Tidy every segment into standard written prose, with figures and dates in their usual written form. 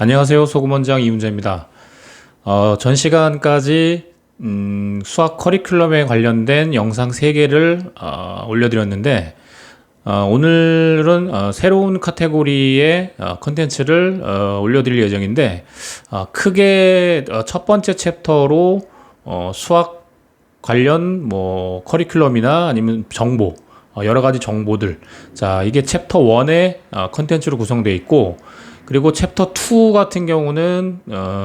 안녕하세요. 소금원장 이훈재입니다. 전 시간까지 수학 커리큘럼에 관련된 영상 3개를 올려드렸는데 오늘은 새로운 카테고리의 컨텐츠를 올려드릴 예정인데 크게 첫 번째 챕터로 수학 관련 커리큘럼이나 아니면 정보 여러 가지 정보들, 자 이게 챕터 1의 컨텐츠로 구성되어 있고, 그리고 챕터 2 같은 경우는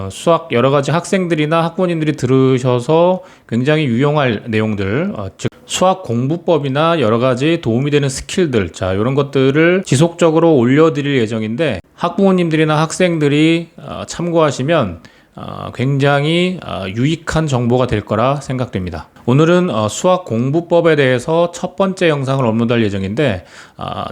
수학 여러 가지 학생들이나 학부모님들이 들으셔서 굉장히 유용할 내용들, 즉 수학 공부법이나 여러 가지 도움이 되는 스킬들, 자 이런 것들을 지속적으로 올려드릴 예정인데, 학부모님들이나 학생들이 참고하시면 굉장히 유익한 정보가 될 거라 생각됩니다. 오늘은 수학 공부법에 대해서 첫 번째 영상을 업로드할 예정인데,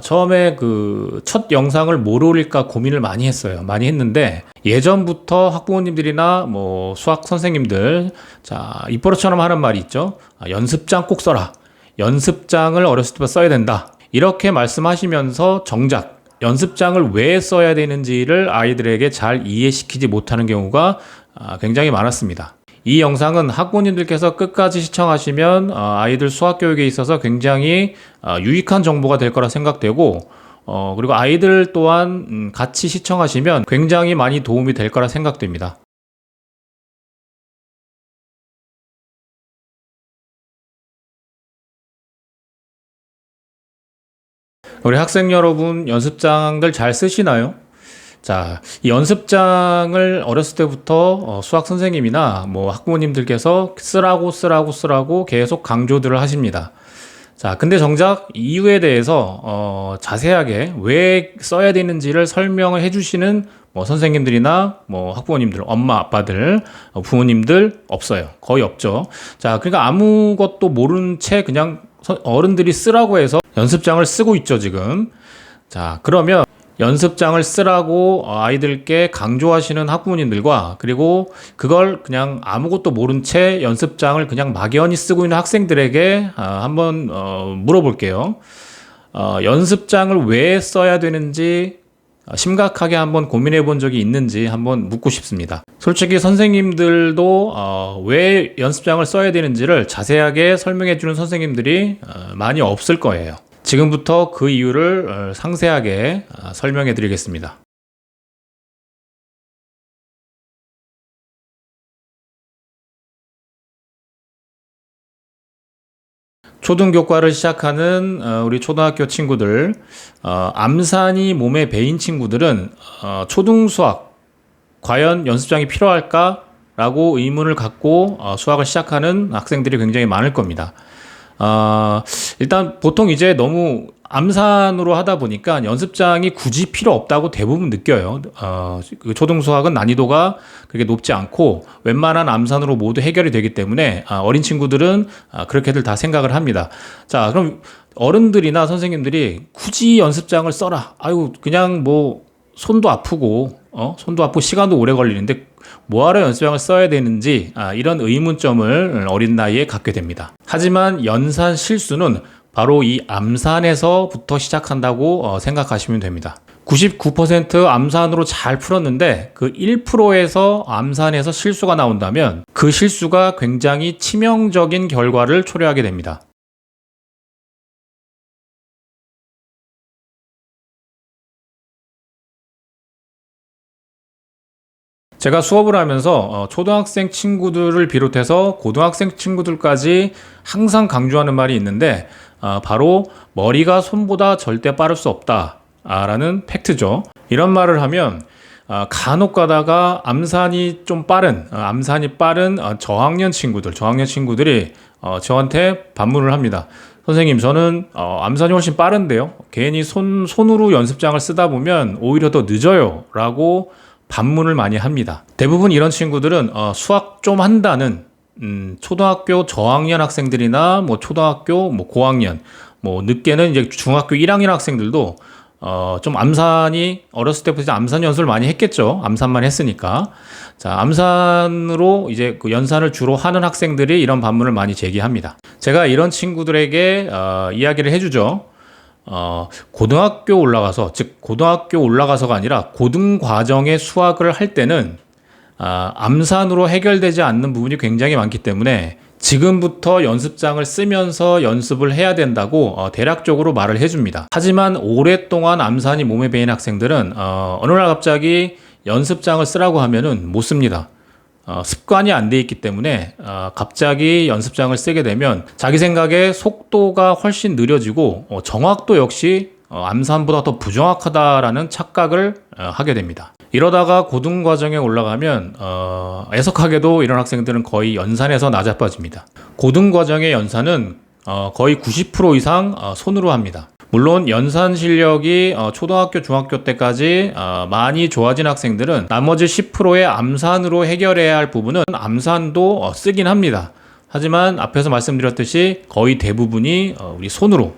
처음에 그 첫 영상을 뭐로 올릴까 고민을 많이 했어요. 많이 했는데 예전부터 학부모님들이나 수학 선생님들, 자 입버릇처럼 하는 말이 있죠. 연습장 꼭 써라. 연습장을 어렸을 때부터 써야 된다. 이렇게 말씀하시면서 정작 연습장을 왜 써야 되는지를 아이들에게 잘 이해시키지 못하는 경우가 굉장히 많았습니다. 이 영상은 학부모님들께서 끝까지 시청하시면 아이들 수학 교육에 있어서 굉장히 유익한 정보가 될 거라 생각되고, 그리고 아이들 또한 같이 시청하시면 굉장히 많이 도움이 될 거라 생각됩니다. 우리 학생 여러분, 연습장들 잘 쓰시나요? 자, 이 연습장을 어렸을 때부터 수학 선생님이나 학부모님들께서 쓰라고 계속 강조들을 하십니다. 자, 근데 정작 이유에 대해서 자세하게 왜 써야 되는지를 설명을 해주시는 선생님들이나 학부모님들, 엄마, 아빠들, 부모님들 없어요. 거의 없죠. 자, 그러니까 아무것도 모르는 채 그냥 어른들이 쓰라고 해서 연습장을 쓰고 있죠, 지금. 자, 그러면 연습장을 쓰라고 아이들께 강조하시는 학부모님들과, 그리고 그걸 그냥 아무것도 모른 채 연습장을 그냥 막연히 쓰고 있는 학생들에게 한번 물어볼게요. 연습장을 왜 써야 되는지 심각하게 한번 고민해 본 적이 있는지 한번 묻고 싶습니다. 솔직히 선생님들도 왜 연습장을 써야 되는지를 자세하게 설명해 주는 선생님들이 많이 없을 거예요. 지금부터 그 이유를 상세하게 설명해 드리겠습니다. 초등교과를 시작하는 우리 초등학교 친구들, 암산이 몸에 배인 친구들은 초등수학 과연 연습장이 필요할까? 라고 의문을 갖고 수학을 시작하는 학생들이 굉장히 많을 겁니다. 일단 보통 이제 너무 암산으로 하다 보니까 연습장이 굳이 필요 없다고 대부분 느껴요. 그 초등수학은 난이도가 그렇게 높지 않고 웬만한 암산으로 모두 해결이 되기 때문에 어린 친구들은 그렇게들 다 생각을 합니다. 자, 그럼 어른들이나 선생님들이 굳이 연습장을 써라. 아유, 그냥 손도 아프고 시간도 오래 걸리는데 뭐하러 연습장을 써야 되는지 이런 의문점을 어린 나이에 갖게 됩니다. 하지만 연산 실수는 바로 이 암산에서부터 시작한다고 생각하시면 됩니다. 99% 암산으로 잘 풀었는데 그 1%에서 암산에서 실수가 나온다면 그 실수가 굉장히 치명적인 결과를 초래하게 됩니다. 제가 수업을 하면서 초등학생 친구들을 비롯해서 고등학생 친구들까지 항상 강조하는 말이 있는데, 바로 머리가 손보다 절대 빠를 수 없다 라는 팩트죠. 이런 말을 하면 간혹 가다가 암산이 빠른 저학년 친구들이 저한테 반문을 합니다. 선생님, 저는 암산이 훨씬 빠른데요, 괜히 손으로 연습장을 쓰다 보면 오히려 더 늦어요 라고 반문을 많이 합니다. 대부분 이런 친구들은 수학 좀 한다는 초등학교 저학년 학생들이나 초등학교 고학년, 늦게는 이제 중학교 1학년 학생들도 좀 암산이 어렸을 때부터 암산 연습을 많이 했겠죠. 암산만 했으니까. 자, 암산으로 이제 그 연산을 주로 하는 학생들이 이런 반문을 많이 제기합니다. 제가 이런 친구들에게 이야기를 해주죠. 고등학교 올라가서, 즉 고등학교 올라가서가 아니라 고등 과정의 수학을 할 때는 암산으로 해결되지 않는 부분이 굉장히 많기 때문에 지금부터 연습장을 쓰면서 연습을 해야 된다고 대략적으로 말을 해줍니다. 하지만 오랫동안 암산이 몸에 배인 학생들은 어느 날 갑자기 연습장을 쓰라고 하면은 못 씁니다. 습관이 안 돼 있기 때문에 갑자기 연습장을 쓰게 되면 자기 생각에 속도가 훨씬 느려지고 정확도 역시 암산보다 더 부정확하다라는 착각을 하게 됩니다. 이러다가 고등 과정에 올라가면 애석하게도 이런 학생들은 거의 연산에서 낮아빠집니다. 고등 과정의 연산은 거의 90% 이상 손으로 합니다. 물론 연산 실력이 초등학교, 중학교 때까지 많이 좋아진 학생들은 나머지 10%의 암산으로 해결해야 할 부분은 암산도 쓰긴 합니다. 하지만 앞에서 말씀드렸듯이 거의 대부분이 우리 손으로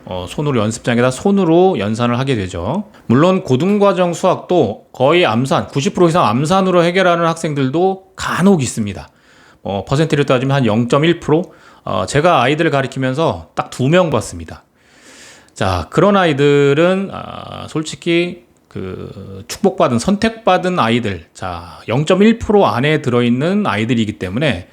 연습장에다 손으로 연산을 하게 되죠. 물론 고등과정 수학도 거의 암산, 90% 이상 암산으로 해결하는 학생들도 간혹 있습니다. 퍼센트를 따지면 한 0.1%? 제가 아이들을 가리키면서 딱 2명 봤습니다. 자, 그런 아이들은 솔직히 축복받은, 선택받은 아이들, 자, 0.1% 안에 들어있는 아이들이기 때문에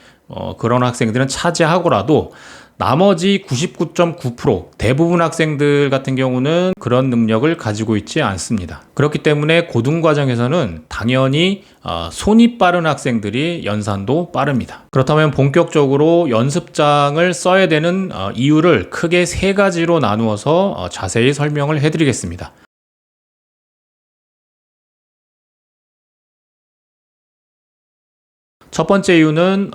그런 학생들은 차지하고라도 나머지 99.9% 대부분 학생들 같은 경우는 그런 능력을 가지고 있지 않습니다. 그렇기 때문에 고등 과정에서는 당연히 손이 빠른 학생들이 연산도 빠릅니다. 그렇다면 본격적으로 연습장을 써야 되는 이유를 크게 3가지로 나누어서 자세히 설명을 해드리겠습니다. 첫 번째 이유는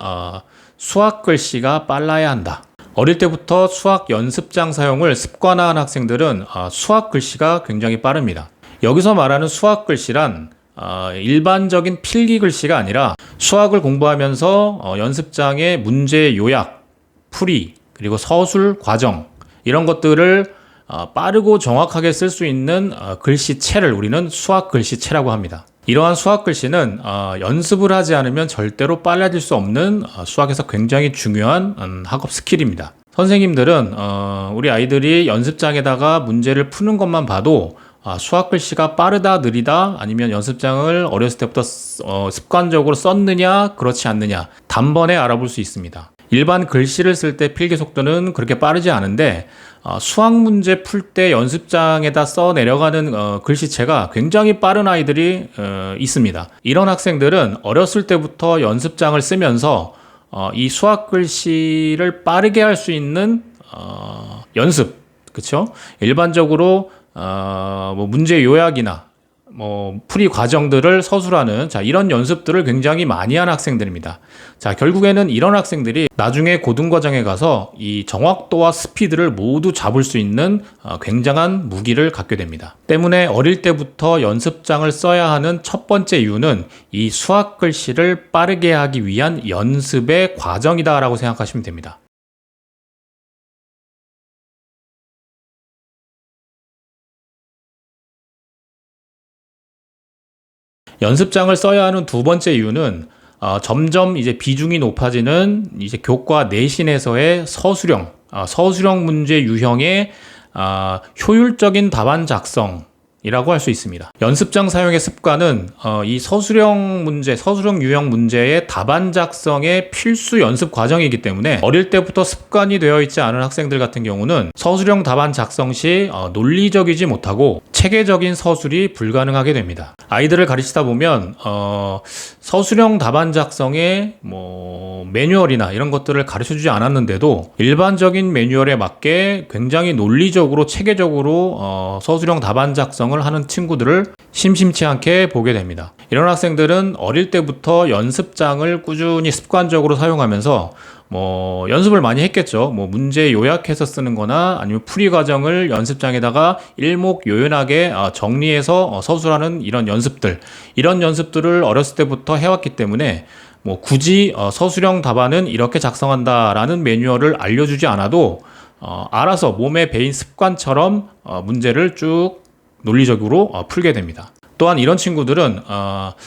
수학 글씨가 빨라야 한다. 어릴 때부터 수학 연습장 사용을 습관화한 학생들은 수학 글씨가 굉장히 빠릅니다. 여기서 말하는 수학 글씨란 일반적인 필기 글씨가 아니라 수학을 공부하면서 연습장의 문제 요약, 풀이, 그리고 서술 과정 이런 것들을 빠르고 정확하게 쓸 수 있는 글씨체를 우리는 수학 글씨체라고 합니다. 이러한 수학 글씨는 연습을 하지 않으면 절대로 빨라질 수 없는 수학에서 굉장히 중요한 학업 스킬입니다. 선생님들은 우리 아이들이 연습장에다가 문제를 푸는 것만 봐도 수학 글씨가 빠르다 느리다 아니면 연습장을 어렸을 때부터 습관적으로 썼느냐 그렇지 않느냐 단번에 알아볼 수 있습니다. 일반 글씨를 쓸 때 필기 속도는 그렇게 빠르지 않은데 수학 문제 풀 때 연습장에다 써 내려가는 글씨체가 굉장히 빠른 아이들이 있습니다. 이런 학생들은 어렸을 때부터 연습장을 쓰면서 이 수학 글씨를 빠르게 할 수 있는 연습, 그렇죠? 일반적으로 뭐 문제 요약이나 풀이 과정들을 서술하는 이런 연습들을 굉장히 많이 한 학생들입니다. 자, 결국에는 이런 학생들이 나중에 고등과정에 가서 이 정확도와 스피드를 모두 잡을 수 있는 굉장한 무기를 갖게 됩니다. 때문에 어릴 때부터 연습장을 써야 하는 첫 번째 이유는 이 수학 글씨를 빠르게 하기 위한 연습의 과정이다라고 생각하시면 됩니다. 연습장을 써야 하는 두 번째 이유는 점점 이제 비중이 높아지는 이제 교과 내신에서의 서술형 문제 유형의 효율적인 답안 작성이라고 할 수 있습니다. 연습장 사용의 습관은 이 서술형 유형 문제의 답안 작성의 필수 연습 과정이기 때문에 어릴 때부터 습관이 되어 있지 않은 학생들 같은 경우는 서술형 답안 작성 시 논리적이지 못하고 체계적인 서술이 불가능하게 됩니다. 아이들을 가르치다 보면 서술형 답안 작성의 매뉴얼이나 이런 것들을 가르쳐주지 않았는데도 일반적인 매뉴얼에 맞게 굉장히 논리적으로 체계적으로 서술형 답안 작성을 하는 친구들을 심심치 않게 보게 됩니다. 이런 학생들은 어릴 때부터 연습장을 꾸준히 습관적으로 사용하면서 연습을 많이 했겠죠. 문제 요약해서 쓰는 거나 아니면 풀이 과정을 연습장에다가 일목요연하게 정리해서 서술하는 이런 연습들을 어렸을 때부터 해왔기 때문에 굳이 서술형 답안은 이렇게 작성한다라는 매뉴얼을 알려주지 않아도 알아서 몸에 배인 습관처럼 문제를 쭉 논리적으로 풀게 됩니다. 또한 이런 친구들은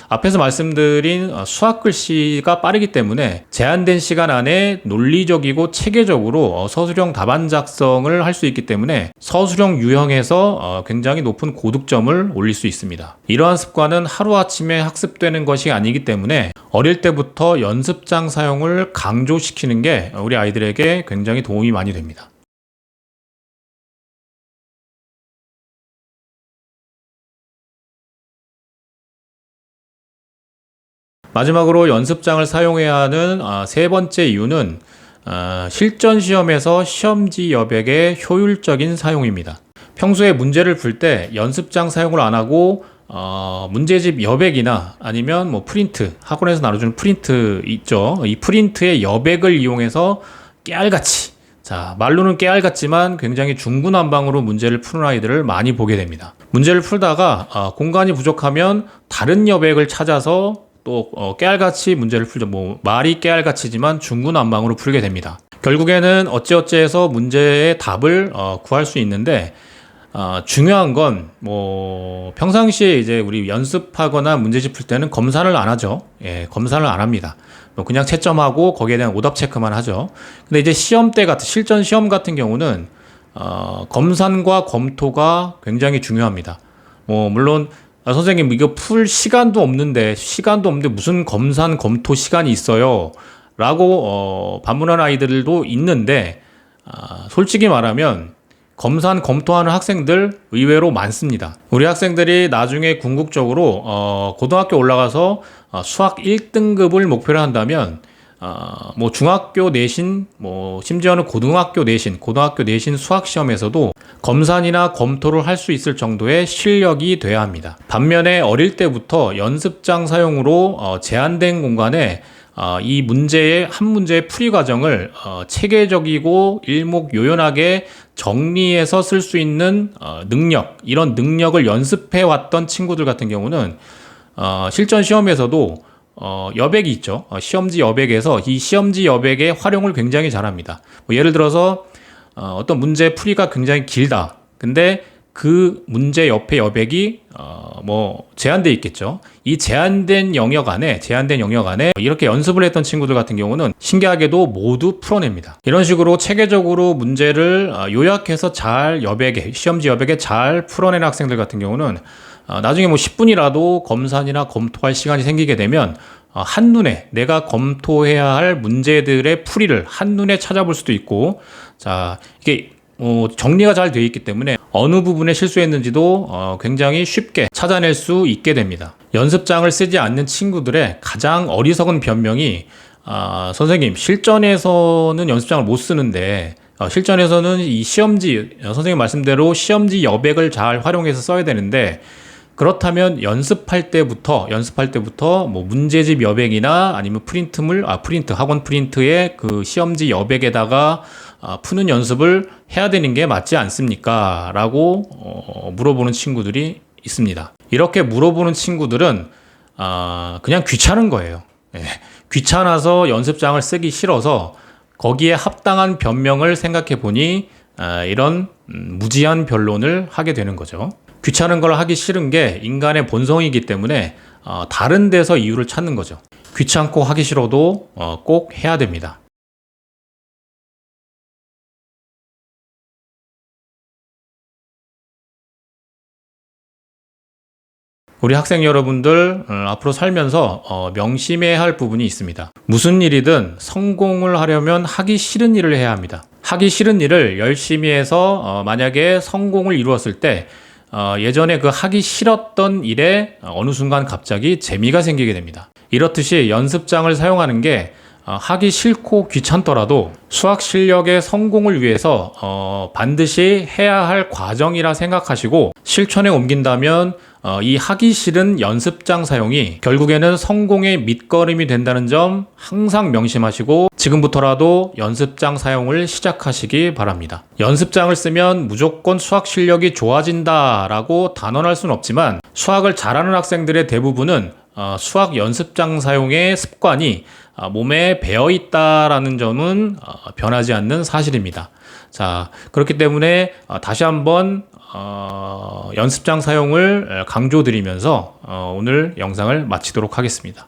앞에서 말씀드린 수학 글씨가 빠르기 때문에 제한된 시간 안에 논리적이고 체계적으로 서술형 답안 작성을 할 수 있기 때문에 서술형 유형에서 굉장히 높은 고득점을 올릴 수 있습니다. 이러한 습관은 하루아침에 학습되는 것이 아니기 때문에 어릴 때부터 연습장 사용을 강조시키는 게 우리 아이들에게 굉장히 도움이 많이 됩니다. 마지막으로 연습장을 사용해야 하는 세 번째 이유는 실전 시험에서 시험지 여백의 효율적인 사용입니다. 평소에 문제를 풀 때 연습장 사용을 안 하고 문제집 여백이나 아니면 뭐 프린트, 학원에서 나눠주는 프린트 있죠. 이 프린트의 여백을 이용해서 깨알같이, 자, 말로는 깨알같지만 굉장히 중구난방으로 문제를 푸는 아이들을 많이 보게 됩니다. 문제를 풀다가 공간이 부족하면 다른 여백을 찾아서 또 깨알같이 문제를 풀죠. 뭐 말이 깨알같이지만 중구난방으로 풀게 됩니다. 결국에는 어찌어찌해서 문제의 답을 구할 수 있는데 중요한 건 뭐 평상시에 이제 우리 연습하거나 문제집 풀 때는 검사를 안 하죠. 예, 검사를 안 합니다. 뭐 그냥 채점하고 거기에 대한 오답 체크만 하죠. 근데 이제 시험 때 같은 실전 시험 같은 경우는 검산과 검토가 굉장히 중요합니다. 뭐 물론 선생님 이거 풀 시간도 없는데 무슨 검산 검토 시간이 있어요 라고 반문하는 아이들도 있는데 솔직히 말하면 검산 검토하는 학생들 의외로 많습니다. 우리 학생들이 나중에 궁극적으로 고등학교 올라가서 수학 1등급을 목표로 한다면 뭐 중학교 내신, 뭐 심지어는 고등학교 내신 수학 시험에서도 검산이나 검토를 할 수 있을 정도의 실력이 돼야 합니다. 반면에 어릴 때부터 연습장 사용으로 제한된 공간에 이 한 문제의 풀이 과정을 체계적이고 일목요연하게 정리해서 쓸 수 있는 이런 능력을 연습해 왔던 친구들 같은 경우는 실전 시험에서도 여백이 있죠. 시험지 여백에서 이 시험지 여백의 활용을 굉장히 잘합니다. 뭐 예를 들어서 어떤 문제 풀이가 굉장히 길다. 근데 그 문제 옆에 여백이 뭐 제한돼 있겠죠. 이 제한된 영역 안에 이렇게 연습을 했던 친구들 같은 경우는 신기하게도 모두 풀어냅니다. 이런 식으로 체계적으로 문제를 요약해서 잘 시험지 여백에 잘 풀어내는 학생들 같은 경우는 나중에 뭐 10분이라도 검산이나 검토할 시간이 생기게 되면 한눈에 내가 검토해야 할 문제들의 풀이를 한눈에 찾아볼 수도 있고, 자, 이게 정리가 잘 되어 있기 때문에 어느 부분에 실수했는지도 굉장히 쉽게 찾아낼 수 있게 됩니다. 연습장을 쓰지 않는 친구들의 가장 어리석은 변명이 선생님 실전에서는 연습장을 못 쓰는데 실전에서는 이 선생님 말씀대로 시험지 여백을 잘 활용해서 써야 되는데, 그렇다면 연습할 때부터 뭐 문제집 여백이나 아니면 학원 프린트의 그 시험지 여백에다가 푸는 연습을 해야 되는 게 맞지 않습니까? 라고 물어보는 친구들이 있습니다. 이렇게 물어보는 친구들은 그냥 귀찮은 거예요. 예, 귀찮아서 연습장을 쓰기 싫어서 거기에 합당한 변명을 생각해 보니 이런 무지한 변론을 하게 되는 거죠. 귀찮은 걸 하기 싫은 게 인간의 본성이기 때문에 다른 데서 이유를 찾는 거죠. 귀찮고 하기 싫어도 꼭 해야 됩니다. 우리 학생 여러분들 앞으로 살면서 명심해야 할 부분이 있습니다. 무슨 일이든 성공을 하려면 하기 싫은 일을 해야 합니다. 하기 싫은 일을 열심히 해서 만약에 성공을 이루었을 때 예전에 그 하기 싫었던 일에 어느 순간 갑자기 재미가 생기게 됩니다. 이렇듯이 연습장을 사용하는 게 하기 싫고 귀찮더라도 수학 실력의 성공을 위해서 반드시 해야 할 과정이라 생각하시고 실천에 옮긴다면 이 하기 싫은 연습장 사용이 결국에는 성공의 밑거름이 된다는 점 항상 명심하시고 지금부터라도 연습장 사용을 시작하시기 바랍니다. 연습장을 쓰면 무조건 수학 실력이 좋아진다라고 단언할 수는 없지만 수학을 잘하는 학생들의 대부분은 수학 연습장 사용의 습관이 몸에 배어 있다라는 점은 변하지 않는 사실입니다. 자, 그렇기 때문에 다시 한번 연습장 사용을 강조드리면서 오늘 영상을 마치도록 하겠습니다.